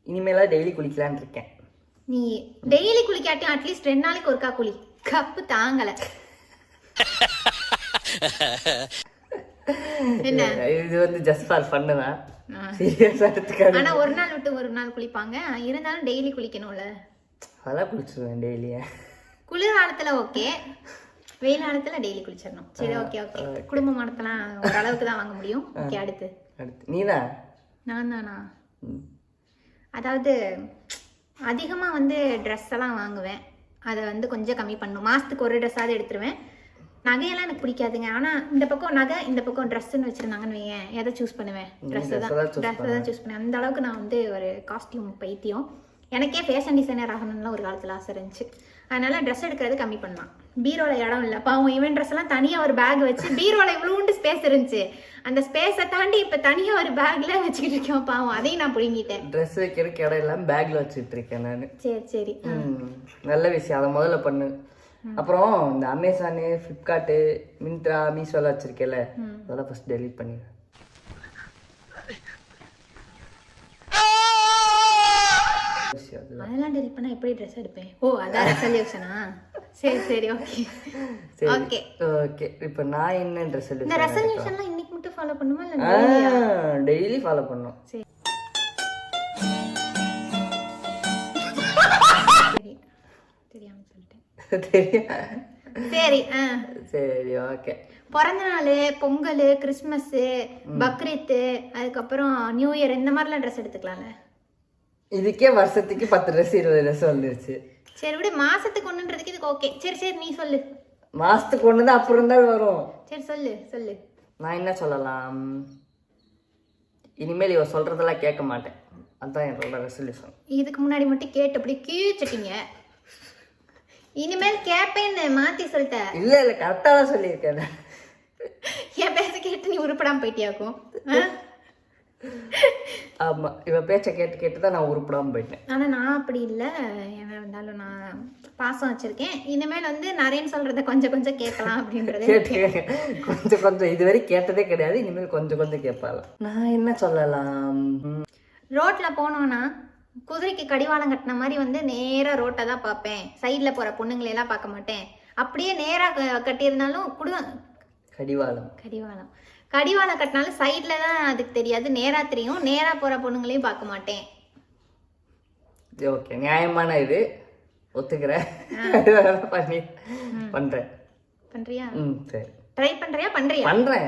இனிமேலாம் daily குளிக்கலான்னு இருக்கேன். நீ daily குளிக்காட்டியும் at least 2 நாளைக்கு ஒருக்கா குளி. கப்பு தாங்கல. என்ன இது வந்து ஜஸ்ட் ஃபார் ஃபன் தான், சீரியஸா எடுத்துக்காத. ஆனா ஒரு நாள் விட்டு ஒரு நாள் குளிப்பாங்க, இருந்தாலும் டெய்லி குளிக்கணும்ல. அதெல்லாம் குளிச்சிருவேன் டெய்லியே. குளிர் காலத்துல ஓகே, வெயில் காலத்துல டெய்லி குளிச்சிடணும். சரி ஓகே ஓகே. குடும்ப மரத்தெல்லாம் ஓரளவுக்கு தான் வாங்க முடியும். ஓகே அடுத்து நீதான். நான் தானா? அதாவது அதிகமா வந்து ட்ரெஸ் எல்லாம் வாங்குவேன், அதை வந்து கொஞ்சம் கம்மி பண்ணணும். மாசத்துக்கு ஒரு ட்ரெஸ்ஸாவது எடுத்துருவேன். நகையெல்லாம் எனக்கு பிடிக்காதுங்க. ஆனா இந்த பக்கம் நகை, இந்த பக்கம் ட்ரெஸ்ன்னு வச்சிருந்தாங்கன்னு வையேன், எதை சூஸ் பண்ணுவேன்? ட்ரெஸ் தான் சூஸ் பண்ணுவேன். அந்த அளவுக்கு நான் வந்து ஒரு காஸ்டியூம் பைத்தியம். எனக்கே ஃபேஷன் டிசைனர் ஆகணும்னு ஒரு காலத்துல ஆசை இருந்துச்சு. அதனால ட்ரெஸ் எடுக்கிறது கம்மி பண்ணலாம். பீரோல இடம் இல்லை பாவம். ஈவன் ட்ரெஸ் எல்லாம் தனியா ஒரு பேக் வச்சு, பீரோல இவ்வளோண்டு ஸ்பேஸ் இருந்துச்சு, அந்த ஸ்பேஸை தாண்டி இப்ப தனியா ஒரு பேக்ல வச்சுக்கிட்டு இருக்கேன் பாவம். அதையும் நான் புடுங்கிட்டேன். ட்ரெஸ் வைக்கிறதுக்கு இடம் எல்லாம் பேக்ல வச்சுட்டு இருக்கேன் நான். சரி சரி, நல்ல விஷயம், அதை முதல்ல பண்ணு. அப்புறம் இந்த அமேசானு, ஃப்ளிப்கார்ட்டு, மிந்த்ரா, மீஷோலாம் வச்சிருக்கேல, அதெல்லாம் ஃபர்ஸ்ட் டெலீட் பண்ணிடு. அதெல்லாம் டெலிட் பண்ணா எப்படி ட்ரெஸ் எடுப்பேன்? ஓ அதான் ரெசல்யூஷனா? சரி சரி ஓகே ஓகே ஓகே. இப்போ நான் என்ன ட்ரெஸ் எடுப்பேன்? இந்த ரெசல்யூஷன்லாம் இன்னைக்கு மட்டும் ஃபாலோ பண்ணுமா இல்ல டெய்லி ஃபாலோ பண்ணனும்? சரி தெரியாம சொல்லிட்டேன். சரி சரி ஓகே. பிறந்த நாள், பொங்கல், கிறிஸ்மஸ், பக்ரீத், அதுக்கப்புறம் நியூ இயர், இந்த மாதிரிலாம் ட்ரெஸ் எடுத்துக்கலாம்ல. இதுக்கே வருஷத்துக்கு 10 ட்ரெஸ் 20 ட்ரெஸ் வந்துருச்சு. சரி விட, மாசத்துக்கு ஒண்ணுன்றதுக்கு இதுக்கு ஓகே. சரி சரி நீ சொல்லு. மாசத்துக்கு ஒண்ணு தான், அப்புறம் தான் வரும். சரி சொல்லு சொல்லு. நான் என்ன சொல்லலாம்? இனிமேல் இவ சொல்றதெல்லாம் கேட்க மாட்டேன், அதான் என்னோட ரெசல்யூஷன். இதுக்கு முன்னாடி மட்டும் கேட்டு அப்படி கீழ்ச்சிட்டீங்க, இனிமேல் கேப்பேன்னு மாத்தி சொல்லிட்டேன். இல்ல இல்ல கரெக்டா தான் சொல்லியிருக்கேன். என் பேச கேட்டு நீ உருப்படாம போயிட்டியாக்கும். ஆமா, இவ பேச்ச கேட்டு கேட்டு தான் நான் உருப்படாம போயிட்டேன். ஆனா நான் அப்படி இல்லை, என்ன இருந்தாலும் நான் பாசம் வச்சிருக்கேன். இனிமேல் வந்து நிறைய சொல்றத கொஞ்சம் கொஞ்சம் கேட்கலாம் அப்படின்றது. கொஞ்சம் கொஞ்சம் இதுவரை கேட்டதே கிடையாது, இனிமேல் கொஞ்சம் கொஞ்சம் கேட்பாங்க. நான் என்ன சொல்லலாம்? ரோட்ல போனோம்னா குதிரைக்கு கடிவாளம் கட்டின மாதிரி வந்து நேரா ரோட்டை தான் பார்ப்பேன். சைட்ல போற பொண்ணுங்களையெல்லாம் பார்க்க மாட்டேன். அப்படியே நேரா கட்டியிருந்தாலும் கடிவாளம் கடிவாளம் கட்டினாலும் சைட்ல தான் அதுக்கு தெரியாது, நேரா தெரியும். நேரா போற பொண்ணுங்களையும் பார்க்க மாட்டேன். ஓகே, நியாயமான இது, ஒத்துக்கிறேன். பண்றேன். பண்றியா? சரி. ட்ரை பண்றியா? பண்றேன்.